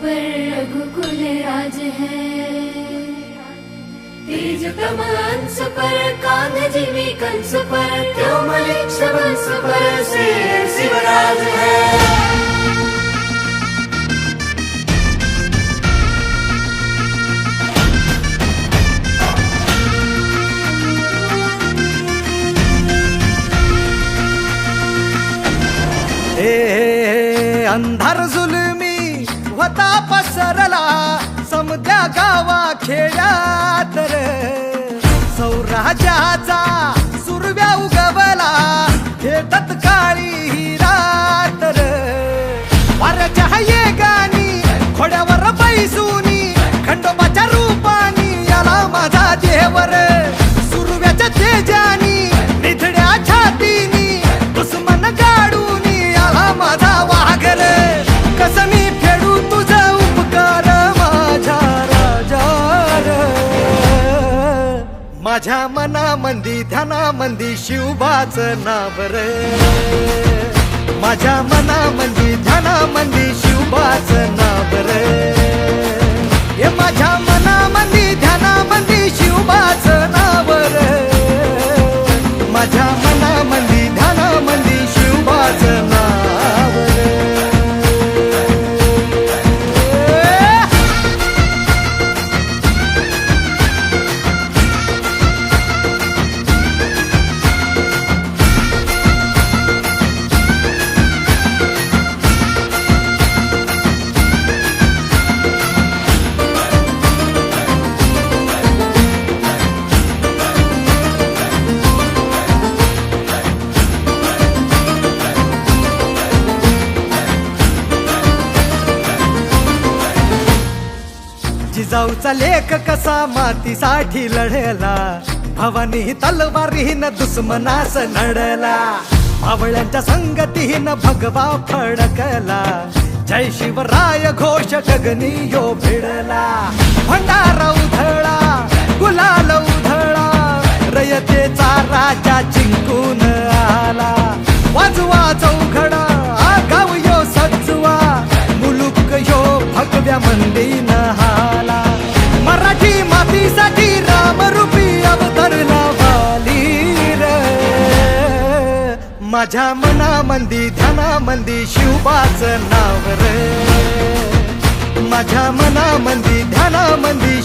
पर रघुकुल राज है। तेज तमंस पर कांध जिमी कंस पर, क्यों मलिक्ष वंश पर से शिवराज है। अंधार जुलमी होता पसरला समद्या गावा खेड्यात रे, सौराज्याचा सुरव्या उगवला हे तत्काळी ही रात रे। वाऱ्याच्या येगानी खोड्यावर बैसूनी खंडोबाच्या रूपानी आला माझा देवर, सुरव्याच्या तेजानी निधड्या छातीनी दुश्मन गाडूनी आला माझा वाघर। कसमी फेडू तुझा उपकार माझ्या राजा रे, माझ्या मनामंदी ध्यानामंदी शिवबाचं नाव रे, माझ्या मनामंदी ध्यानामंदी शिवबाचं नाव रे। हे माझ्या मनामंदी ध्यानामंदी शिवबाचं नाव रे, माझ्या मनामंदी ध्यानामंदी शिवबाचं नाव रे। जिजाऊचा लेख कसा मातीसाठी लढला, भवानी तलवारीनं दुश्मनास नडला, मावळ्यांच्या संगतीनं भगवा फडकला, जय शिवराय घोष गगनी यो भिडला। भंडारा उधळा गुलाल उधळा, रयतेचा राजा जिंकून आला, वाजवा चौघडा गाव यो सजवा, मुलुक यो भगव्या मंदीनं हाला। मराठी मातीसाठी रामरूपी अवतरला वाली रे, माझ्या मनामंदी ध्यानामंदी शिवबाचं नाव रे, माझ्या मनामंदी ध्यानामंदी